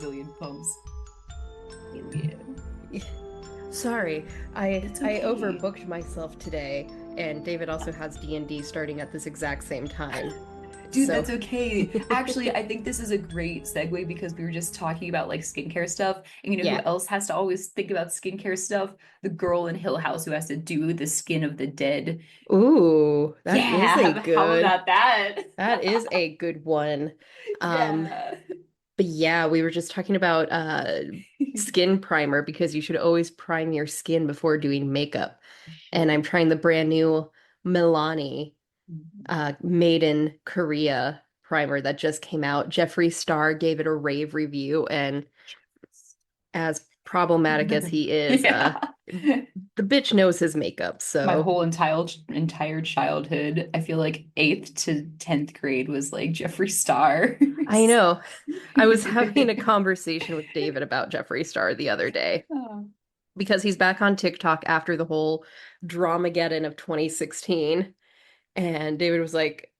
billion pumps. Alien. Sorry, I It's I okay. overbooked myself today, and David also has D&D starting at this exact same time. Dude, So, that's okay. Actually, I think this is a great segue because we were just talking about like skincare stuff. And you know who yeah. else has to always think about skincare stuff? The girl in Hill House who has to do the skin of the dead. Ooh, that is Yeah, a how good about that? that is a good one. Um, Yeah. but yeah, we were just talking about skin primer because you should always prime your skin before doing makeup. And I'm Should. trying the brand new Milani made in Korea primer that just came out. Jeffree Star gave it a rave review, and as problematic as he is, Yeah. the bitch knows his makeup. My So whole entire childhood, I feel like 8th to 10th grade was like Jeffree Star. I know. I was having a conversation with David about Jeffree Star the other day Oh. because he's back on TikTok after the whole Dramageddon of 2016. And David was like,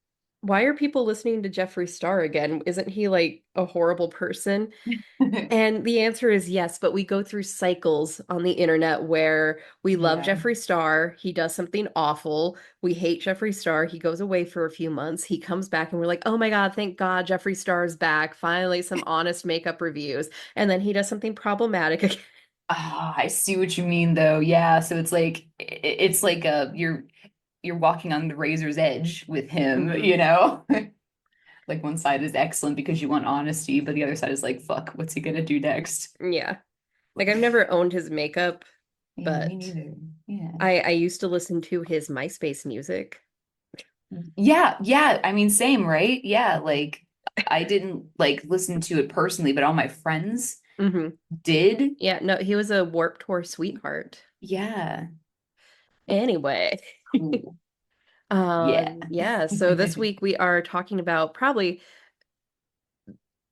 why are people listening to Jeffree Star again? Isn't he like a horrible person? And the answer is yes, but we go through cycles on the internet where we love Yeah. Jeffree Star. He does something awful. We hate Jeffree Star. He goes away for a few months. He comes back and we're like, oh my God, thank God Jeffree Star is back. Finally, some honest makeup reviews. And then he does something problematic again. Ah, I see what you mean though. Yeah, so it's like it's like you're walking on the razor's edge with him, Hmm. you know? Like one side is excellent because you want honesty, but the other side is like, fuck, what's he gonna do next? Yeah. Like I've never owned his makeup, Yeah, me but neither. Yeah. I used to listen to his MySpace music. Yeah, yeah. I mean, same, right? Yeah, like I didn't like listen to it personally, but all my friends Hmm. did. Yeah, no, he was a Warped Tour sweetheart. Yeah. Anyway. Cool. Yeah. Yeah, so this week we are talking about probably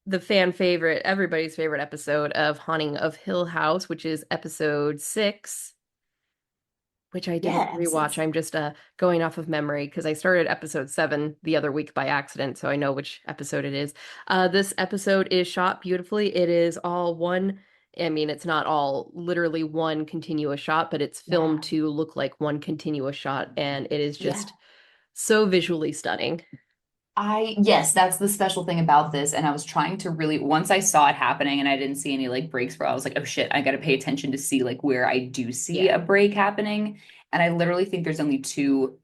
the fan favorite, everybody's favorite episode of Haunting of Hill House, which is episode 6, which I didn't Yeah, rewatch. I'm just going off of memory because I started episode 7 the other week by accident, so I know which episode it is. This episode is shot beautifully. It is all one, I mean, it's not all literally one continuous shot, but it's filmed yeah, to look like one continuous shot, and it is yeah. just so visually stunning. Yes, that's the special thing about this. And I was trying to really, once I saw it happening and I didn't see any like breaks where I was like, oh shit, I got to pay attention to see like where I do see Yeah. a break happening. And I literally think there's only two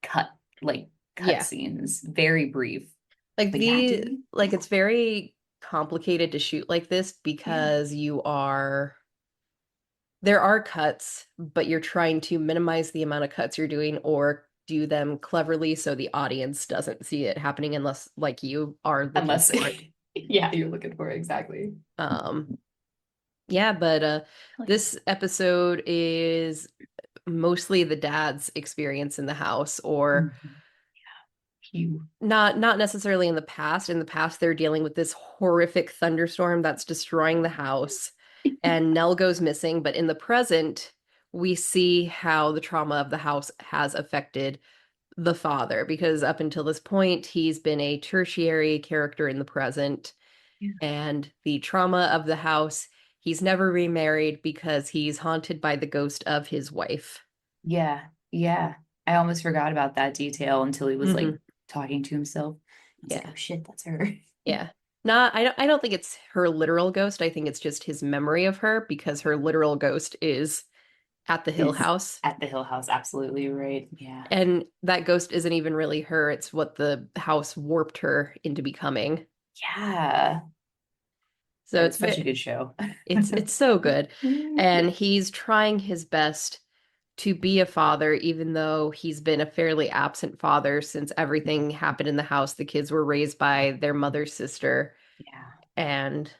cut, like cut Yeah. scenes, very brief. Like But yeah, the dude. like it's very complicated to shoot like this Yeah. because there are cuts, but you're trying to minimize the amount of cuts you're doing or do them cleverly so the audience doesn't see it happening unless like you are looking Unless, for it. yeah, you're looking for it exactly. Um yeah, but Hell yeah. this episode is mostly the dad's experience in the house or Mhm. Pew. not necessarily in the past. In the past, they're dealing with this horrific thunderstorm that's destroying the house, and Nell goes missing. But in the present, we see how the trauma of the house has affected the father, because up until this point, he's been a tertiary character in the present, Yeah. and the trauma of the house, he's never remarried because he's haunted by the ghost of his wife. Yeah. Yeah. I almost forgot about that detail until he was Hmm. like talking to himself. I was like, Yeah. oh shit, that's her. Yeah. Not, I don't think it's her literal ghost. I think it's just his memory of her because her literal ghost is at the Hill Is House. at the Hill House. Absolutely right. Yeah. And that ghost isn't even really her. It's what the house warped her into becoming. Yeah. So It's such a good show. it's so good. And he's trying his best to be a father, even though he's been a fairly absent father since everything happened in the house. The kids were raised by their mother's sister, Yeah. and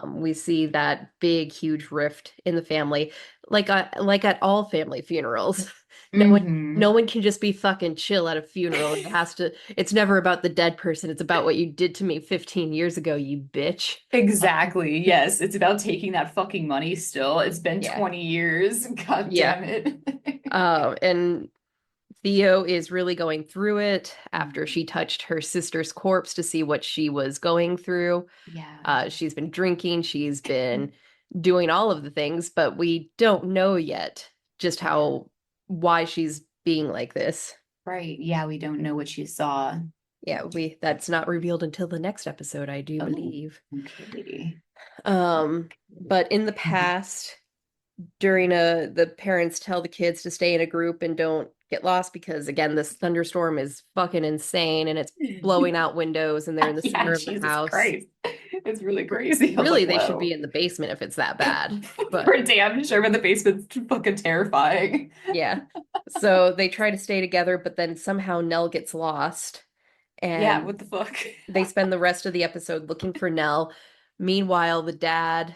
we see that big, huge rift in the family, like at all family funerals. No one, no Hmm. one can just be fucking chill at a funeral. It has to. It's never about the dead person. It's about what you did to me 15 years ago, you bitch. Exactly. Yes. It's about taking that fucking money still. It's been Yeah, 20 years. God yeah. damn it. And Theo is really going through it after Mhm. she touched her sister's corpse to see what she was going through. Yeah. She's been drinking, she's been doing all of the things, but we don't know yet just Yeah. why she's being like this. Right. Yeah, we don't know what she saw. Yeah, we that's not revealed until the next episode, I do Oh, believe. okay. But in the Mhm. past, during the parents tell the kids to stay in a group and don't get lost because again, this thunderstorm is fucking insane and it's blowing out windows and they're in the Yeah, center of the Jesus house. Christ. It's really crazy. I was like, Really, they should be whoa. in the basement if it's that bad. For But damn sure, but the basement's fucking terrifying. yeah. So they try to stay together, but then somehow Nell gets lost Yeah, and what the fuck? they spend the rest of the episode looking for Nell. Meanwhile, the dad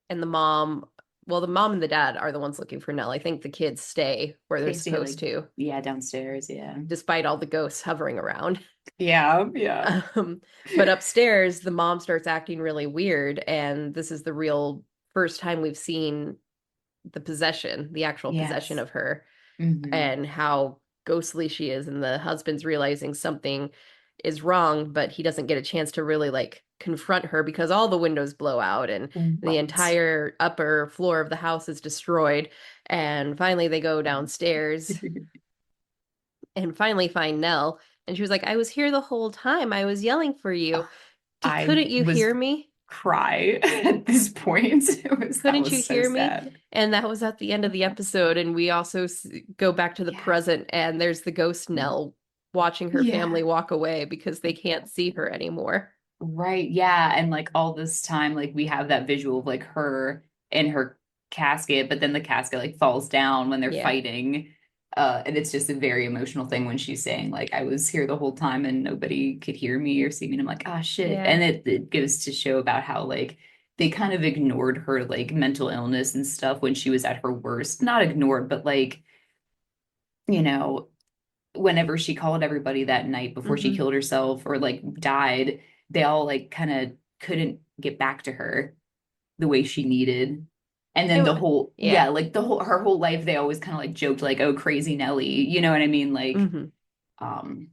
and the mom, well, the mom and the dad are the ones looking for Nell. I think the kids stay where they're They stay supposed like, to, yeah, downstairs. Yeah. despite all the ghosts hovering around. Yeah, yeah. Um, but upstairs, the mom starts acting really weird, and this is the real first time we've seen the possession, the actual possession Yes. of her, Hmm. and how ghostly she is. And the husband's realizing something is wrong, but he doesn't get a chance to really like confront her because all the windows blow out and the Right. entire upper floor of the house is destroyed. And finally, they go downstairs and finally find Nell. And she was like, I was here the whole time. I was yelling for you. I Couldn't you was hear me? cry at this point. That Couldn't you was so hear me? sad. And that was at the end of the episode. And we also go back to the Yeah. present, and there's the ghost Nell watching her Yeah. family walk away because they can't see her anymore. Right. Yeah. And like all this time, like we have that visual of like her in her casket, but then the casket like falls down when they're Yeah. fighting. And it's just a very emotional thing when she's saying, like, I was here the whole time and nobody could hear me or see me. And I'm like, ah, shit. Yeah. And it goes to show about how like they kind of ignored her like mental illness and stuff when she was at her worst. Not ignored, but like, you know, whenever she called everybody that night before she Hmm. killed herself or like died, they all like kind of couldn't get back to her the way she needed. And then the whole, Yeah. yeah, like the whole her whole life, they always kind of like joked like, "Oh, crazy Nelly," you know what I mean? Like, Hmm. um,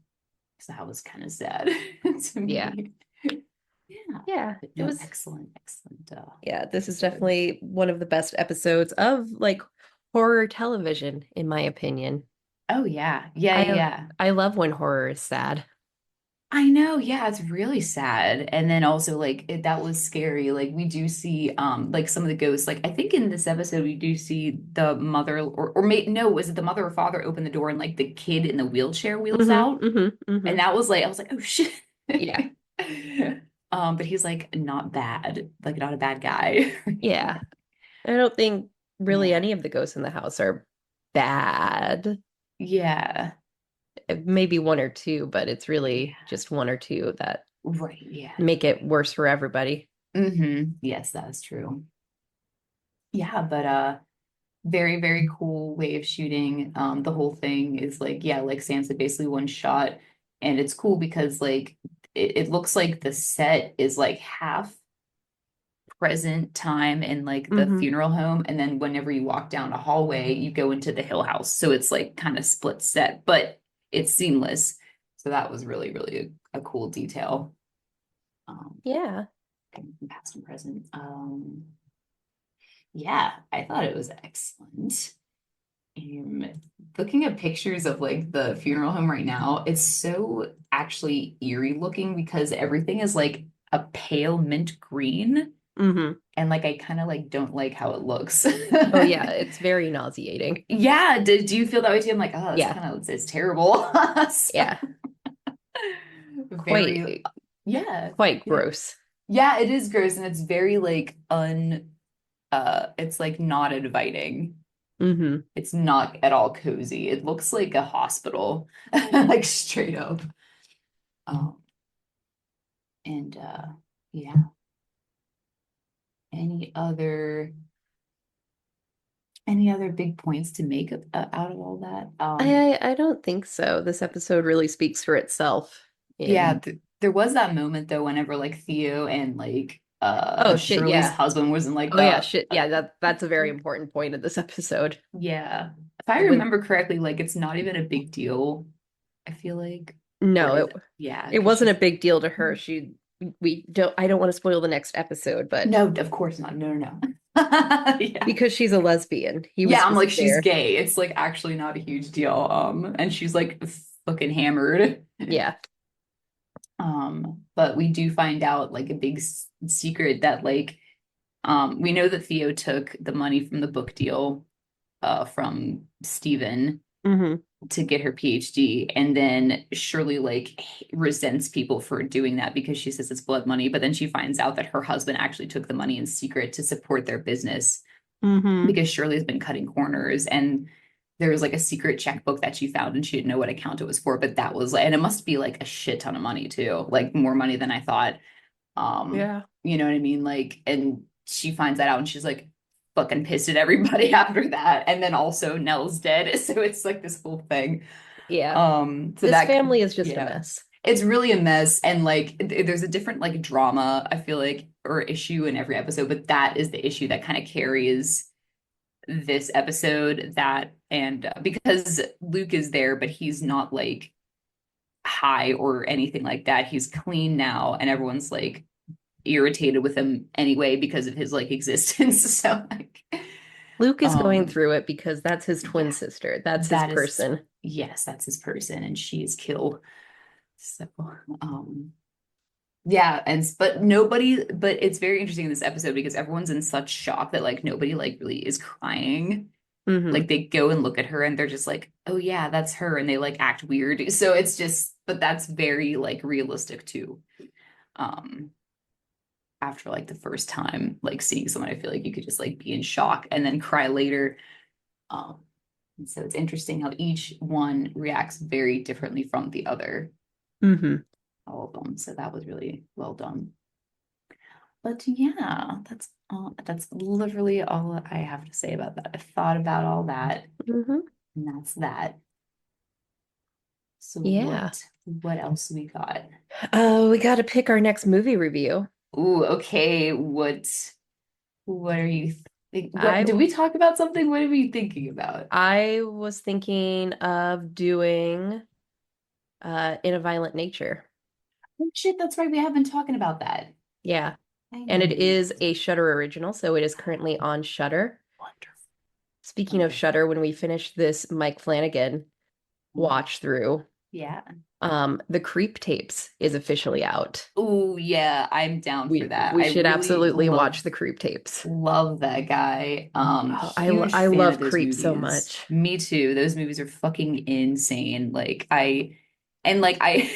so that was kind of sad to Yeah. me. Yeah, Yeah. but It no, was, excellent, excellent yeah, this is episode. definitely one of the best episodes of like horror television, in my opinion. Oh yeah, yeah, yeah, I yeah. I love when horror is sad. I know, yeah, it's really sad. And then also like that was scary. Like we do see like some of the ghosts. Like I think in this episode we do see the mother or no, was it the mother or father open the door and like the kid in the wheelchair wheels Hmm. out? Hmm. And Hmm. that was like I was like, "Oh shit." Yeah. But he's like not bad, like not a bad guy. Yeah. I don't think really Yeah. any of the ghosts in the house are bad. Yeah. Maybe one or two, but it's really Yeah. just one or two that Right. Yeah. make it worse for everybody. Yes, that's true. Yeah, but very, very cool way of shooting. The whole thing is like, yeah, like Sam said, basically one shot. And it's cool because like it looks like the set is like half present time in like the Hmm. funeral home. And then whenever you walk down a hallway, you go into the Hill House. So it's like kind of split set, but it's seamless. So that was really, really a cool detail. Um, Yeah. Past and present. Yeah, I thought it was excellent. Looking at pictures of like the funeral home right now, it's so actually eerie looking because everything is like a pale mint green. Hmm. And like I kind of like don't like how it looks. Oh yeah, it's very nauseating. Yeah, do you feel that way too? I'm like, oh, it's Yeah. kind of it's terrible. So, Yeah. very Quite yeah. quite Yeah. gross. Yeah, it is gross and it's very like it's like not inviting. Hmm. It's not at all cozy. It looks like a hospital, like straight up. Um, and yeah, any other any other big points to make out of all that? I don't think so. This episode really speaks for itself Yeah, in there was that moment though, whenever like Theo and like Oh shit, Shirley's yeah. husband was in like Oh yeah, the shit. Yeah, that's a very important point of this episode. yeah. If I When remember correctly, like it's not even a big deal, I feel like. Or no, is it? Yeah, it because wasn't a she's big deal to her. She we don't I don't want to spoil the next episode, but no, of course not. No, no, no. Yeah. because she's a lesbian, he was Yeah, I'm just like, she's there. gay. It's like actually not a huge deal. And she's like fucking hammered. Yeah. But we do find out like a big secret that like we know that Theo took the money from the book deal from Stephen Hmm. to get her PhD, and then Shirley like resents people for doing that because she says it's blood money, but then she finds out that her husband actually took the money in secret to support their business Hmm. because Shirley's been cutting corners and there was like a secret checkbook that she found and she didn't know what account it was for, but that was like, and it must be like a shit ton of money too, like more money than I thought. Yeah. You know what I mean? Like, and she finds that out and she's like fucking pissed at everybody after that. And then also Nell's dead. So it's like this whole thing. Yeah. So This that, family is just a yeah, mess. it's really a mess. And like, there's a different like drama, I feel like, or issue in every episode, but that is the issue that kind of carries this episode that, and because Luke is there, but he's not like high or anything like that. He's clean now, and everyone's like irritated with him anyway because of his like existence. So like, Luke is going um, through it because that's his twin yeah, sister. That's his that is person. yes, that's his person, and she is killed. So, um, yeah, and but nobody, but it's very interesting in this episode because everyone's in such shock that like nobody like really is crying. Hmm. Like they go and look at her and they're just like, oh yeah, that's her, and they like act weird. So it's just, but that's very like realistic too. Um, After like the first time like seeing someone, I feel like you could just like be in shock and then cry later. um and so it's interesting how each one reacts very differently from the other, Hmm. all of them, so that was really well done. But yeah, that's literally all I have to say about that. I thought about all that, Hmm. and that's that. So Yeah. what else we got? We got to pick our next movie review. Ooh, okay, what are you think, what I did we talk about something? What are we thinking about? I was thinking of doing In a Violent Nature. Oh shit, that's right. We have been talking about that. Yeah. Hang And it on. is a Shudder original, so it is currently on Shudder. Wonderful. Speaking of Wonderful. Shudder, when we finish this Mike Flanagan Mhm. watch through, Yeah. the Creep Tapes is officially out. Oh yeah, I'm down for that. We I should really absolutely watch the Creep Tapes. love that guy. Oh, Huge I fan of love those Creep so movies. much. Me too. Those movies are fucking insane. Like I and like I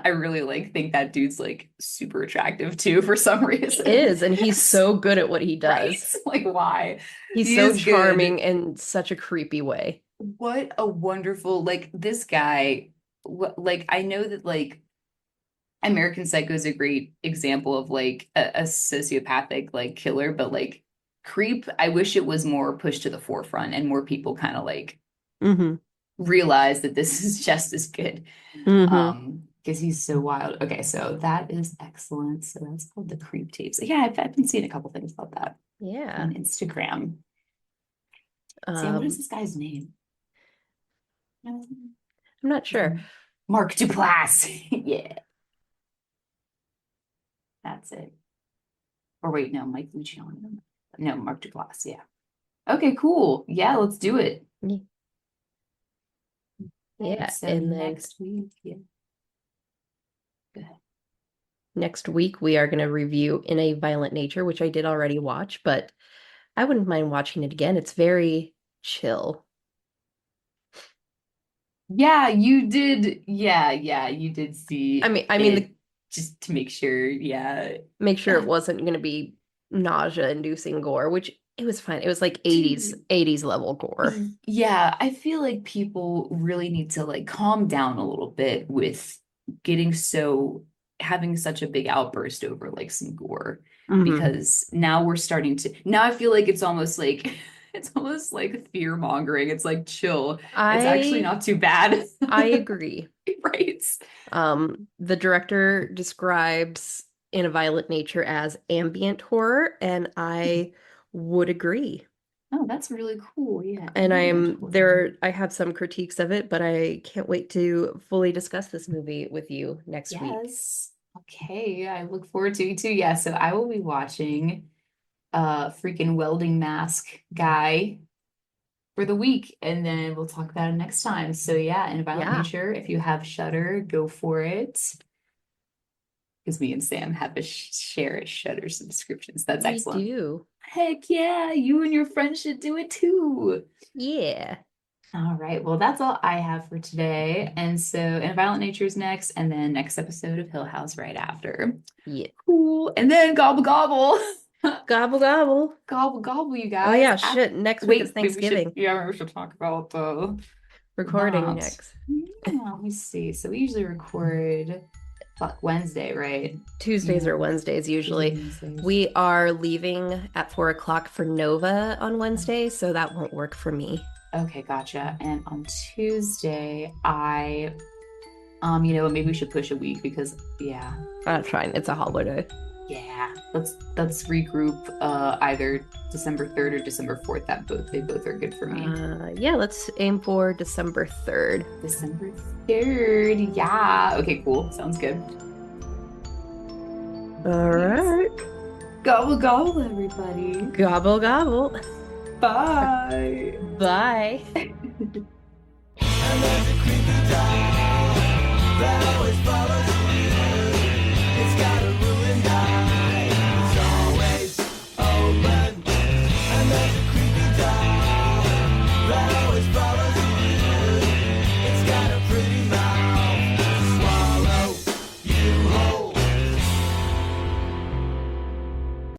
I really like think that dude's like super attractive too for some He reason. is, and he's so good at what he Right? does. Like why? He's He so is good. charming in such a creepy way. What a wonderful, like this guy, what, like I know that like American Psycho is a great example of like a sociopathic like killer, but like Creep, I wish it was more pushed to the forefront and more people kind of like Hmm. realize that this is just as good. Hmm. Because he's so wild. Okay, so that is excellent. So that's called the Creep tapes. Yeah, I've been seeing a couple things about that Yeah. on Instagram. So yeah, what is Um, this guy's name? Um, I'm not sure. Mark Duplass. Yeah, that's it. Or wait, no, Mike Luciano. No, Mark Duplass. Yeah. Okay, cool. Yeah, let's do it. Okay, Yeah. so And then next week, yeah, good. next week we are going to review In a Violent Nature, which I did already watch, but I wouldn't mind watching it again. It's very chill. Yeah, you did. Yeah, yeah, you did see I mean, it just to make sure. Yeah. make sure it wasn't going to be nausea-inducing gore, which it was fine. It was like Dude, 80s level gore. yeah, I feel like people really need to like calm down a little bit with getting so having such a big outburst over like some gore Hmm. because now we're starting to now I feel like it's almost like it's almost like fear mongering. It's like chill. It's actually I not too bad. I agree. Right. The director describes In a Violent Nature as ambient horror, and I would agree. Oh, that's really cool. Yeah, And eerie I'm Auditorium. there, I have some critiques of it, but I can't wait to fully discuss this movie with you next week. Yes. Okay, I look forward to it too. Yeah, so I will be watching freaking welding mask guy for the week, and then we'll talk about it next time. So yeah, in Violent Yeah, Nature, if you have Shudder, go for it. Because me and Sam have a share a Shudder subscriptions. That's we excellent. do. Heck yeah, you and your friends should do it too. Yeah. All right, well, that's all I have for today. And so, and Violent Nature's next, and then next episode of Hill House right after. Yeah. Cool. And then gobble gobble. Gobble gobble. Gobble gobble, you Oh guys. yeah, shit. Next week is Wait, we should, Thanksgiving. yeah, we should talk about Recording that. next. Yeah, let me see. So we usually record Wednesday, right? Tuesdays Yeah, or Wednesdays Tuesdays usually. and Wednesdays. We are leaving at 4 o'clock for Nova on Wednesday, so that won't work for me. Okay, gotcha. And on Tuesday, maybe we should push a week because yeah, That's fine. It's a holiday. yeah. Let's regroup either December 3rd or December 4th. They both are good for me. Yeah, let's aim for December 3rd. December 3rd. Yeah. Okay, cool. Sounds good. All Yes. right. Gobble gobble, everybody. Gobble gobble. Bye. Bye. And there's a creepy dog that always follows